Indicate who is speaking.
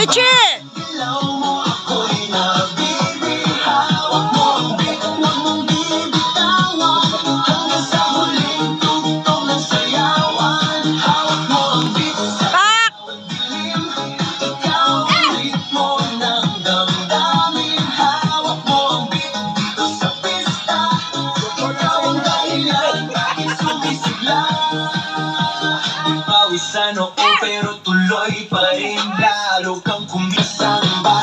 Speaker 1: Richie!
Speaker 2: Ilaw mo ako'y nabibihawak mo ang beat, huwag mong bibitawan hanggang sa huling tugtog ng sayawan. Hawak mo ang beat sa
Speaker 1: Pak!
Speaker 2: dilim, ikaw ang ritmo ng damdamin. Hawak mo ang beat dito sa pista, ikaw ang dahilan bakit sumisigla. Pawisan ako pero tuloy pa rin, lalo kang kumisang ba.